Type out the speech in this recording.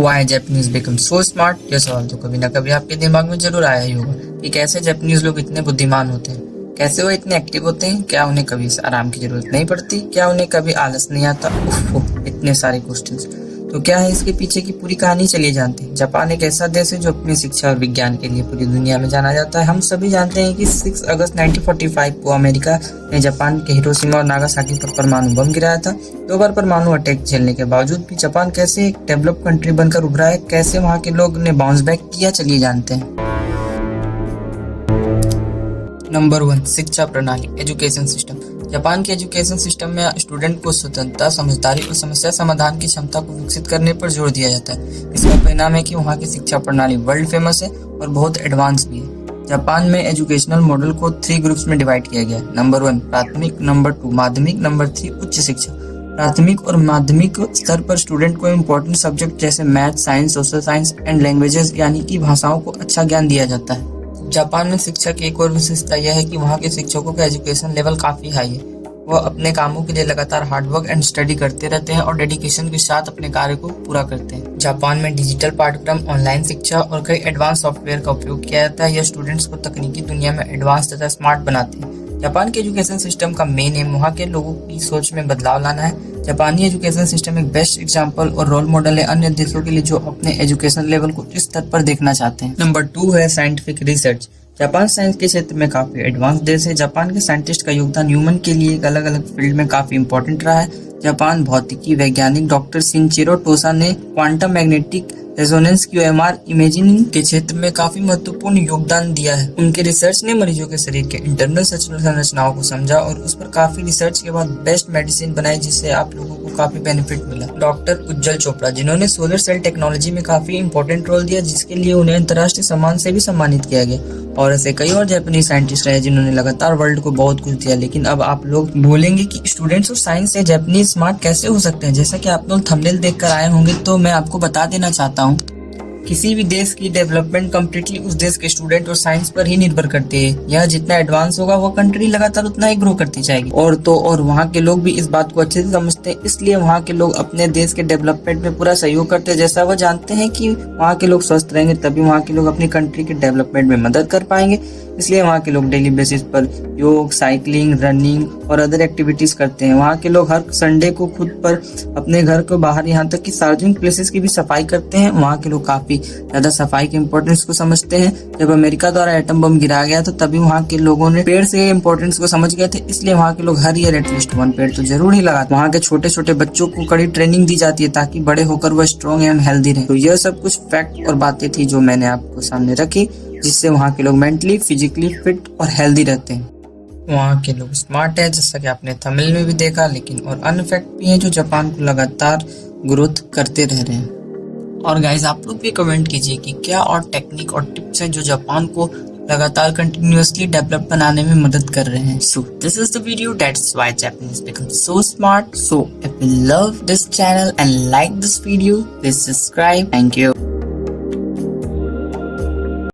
Why Japanese become so smart. यह सवाल तो कभी ना कभी आपके दिमाग में जरूर आया ही होगा कि कैसे जापानीज लोग इतने बुद्धिमान होते हैं, कैसे वो इतने एक्टिव होते हैं, क्या उन्हें कभी आराम की जरूरत नहीं पड़ती, क्या उन्हें कभी आलस नहीं आता। इतने सारे क्वेश्चंस। तो क्या है इसके पीछे की पूरी कहानी, चलिए जानते हैं। जापान एक ऐसा देश है जो अपनी शिक्षा और विज्ञान के लिए पूरी दुनिया में जाना जाता है। हम सभी जानते हैं कि 6 अगस्त 1945 को अमेरिका ने जापान के हिरोशिमा और नागासाकी पर परमाणु बम गिराया था। 2 बार परमाणु अटैक झेलने के बावजूद भी जापान कैसे एक डेवलप कंट्री बनकर उभरा है, कैसे वहाँ के लोग ने बाउंस बैक किया, चलिए जानते हैं। नंबर 1, शिक्षा प्रणाली, एजुकेशन सिस्टम। जापान के एजुकेशन सिस्टम में स्टूडेंट को स्वतंत्रता, समझदारी और समस्या समाधान की क्षमता को विकसित करने पर जोर दिया जाता है। इसका परिणाम है कि वहाँ की शिक्षा प्रणाली वर्ल्ड फेमस है और बहुत एडवांस भी है। जापान में एजुकेशनल मॉडल को 3 ग्रुप्स में डिवाइड किया गया है। नंबर 1 प्राथमिक, नंबर 2 माध्यमिक, नंबर 3 उच्च शिक्षा। प्राथमिक और माध्यमिक स्तर पर स्टूडेंट को इम्पोर्टेंट सब्जेक्ट जैसे math, science, social science and languages यानी कि भाषाओं को अच्छा ज्ञान दिया जाता है। जापान में शिक्षा की एक और विशेषता यह है कि वहाँ के शिक्षकों का एजुकेशन लेवल काफी हाई है। वह अपने कामों के लिए लगातार हार्डवर्क एंड स्टडी करते रहते हैं और डेडिकेशन के साथ अपने कार्य को पूरा करते हैं। जापान में डिजिटल पाठ्यक्रम, ऑनलाइन शिक्षा और कई एडवांस सॉफ्टवेयर का उपयोग किया जाता है। यह स्टूडेंट्स को तकनीकी दुनिया में एडवांस तथा स्मार्ट बनाते हैं। जापान के एजुकेशन सिस्टम का मेन एम वहाँ के लोगों की सोच में बदलाव लाना है। जापानी एजुकेशन सिस्टम एक बेस्ट एग्जाम्पल और रोल मॉडल है अन्य देशों के लिए जो अपने एजुकेशन लेवल को इस स्तर पर देखना चाहते हैं। नंबर 2 है साइंटिफिक रिसर्च। जापान साइंस के क्षेत्र में काफी एडवांस देश है। जापान के साइंटिस्ट का योगदान ह्यूमन के लिए एक अलग अलग फील्ड में काफी इंपॉर्टेंट रहा है। जापान भौतिकी वैज्ञानिक डॉक्टर शिनचिरो टोसा ने quantum magnetic resonance QMR imaging के क्षेत्र में काफी महत्वपूर्ण योगदान दिया है। उनके रिसर्च ने मरीजों के शरीर के इंटरनल संरचनाओं को समझा और उस पर काफी रिसर्च के बाद बेस्ट मेडिसिन बनाई, जिससे आप लोगों को काफी बेनिफिट मिला। डॉक्टर उज्जवल चोपड़ा, जिन्होंने सोलर सेल टेक्नोलॉजी में काफी इंपॉर्टेंट रोल दिया, जिसके लिए उन्हें अंतर्राष्ट्रीय सम्मान से भी सम्मानित किया गया। और ऐसे कई और जापानीज साइंटिस्ट रहे जिन्होंने लगातार वर्ल्ड को बहुत कुछ दिया। लेकिन अब आप लोग बोलेंगे कि स्टूडेंट्स और साइंस से जापानीज स्मार्ट कैसे हो सकते हैं। जैसा कि आप लोग थंबनेल देखकर आए होंगे, तो मैं आपको बता देना चाहता हूँ, किसी भी देश की डेवलपमेंट कम्प्लीटली उस देश के स्टूडेंट और साइंस पर ही निर्भर करती है। यह जितना एडवांस होगा वो कंट्री लगातार उतना ही ग्रो करती जाएगी। और वहाँ के लोग भी इस बात को अच्छे से समझते हैं, इसलिए वहाँ के लोग अपने देश के डेवलपमेंट में पूरा सहयोग करते हैं। जैसा वो जानते हैं कि वहाँ के लोग स्वस्थ रहेंगे तभी वहाँ के लोग अपनी कंट्री के डेवलपमेंट में मदद कर पाएंगे। इसलिए वहाँ के लोग डेली बेसिस पर योग, साइकिलिंग, रनिंग और अदर एक्टिविटीज करते हैं। वहाँ के लोग हर संडे को खुद पर अपने घर को बाहर यहाँ तक कि सार्वजनिक प्लेसेस की भी सफाई करते हैं। वहाँ के लोग काफी ज्यादा सफाई के इम्पोर्टेंस को समझते हैं। जब अमेरिका द्वारा एटम बम गिराया गया तो तभी वहाँ के लोगों ने पेड़ से इम्पोर्टेंस को समझ गए थे। इसलिए वहाँ के लोग हर ईयर एटलीस्ट 1 पेड़ तो जरूर ही लगाते। वहाँ के छोटे छोटे बच्चों को कड़ी ट्रेनिंग दी जाती है ताकि बड़े होकर वह स्ट्रॉन्ग एंड हेल्दी रहे। तो यह सब कुछ फैक्ट और बातें थी जो मैंने आपको सामने रखी, जिससे वहाँ के लोग मेंटली, फिजिकली फिट और हेल्दी रहते हैं। वहाँ के लोग स्मार्ट है, जैसा कि आपने तमिल में भी देखा, लेकिन और अन्य फैक्ट भी हैं जो जापान को लगातार ग्रोथ करते रह रहे हैं। और गाइज आप लोग भी कमेंट कीजिए कि क्या और टेक्निक और टिप्स हैं जो जापान को लगातार कंटिन्यूअसली डेवलप बनाने में मदद कर रहे हैं। So this is the video, that's why Japanese become so smart. So if you love this channel and like this video, please subscribe. Thank you.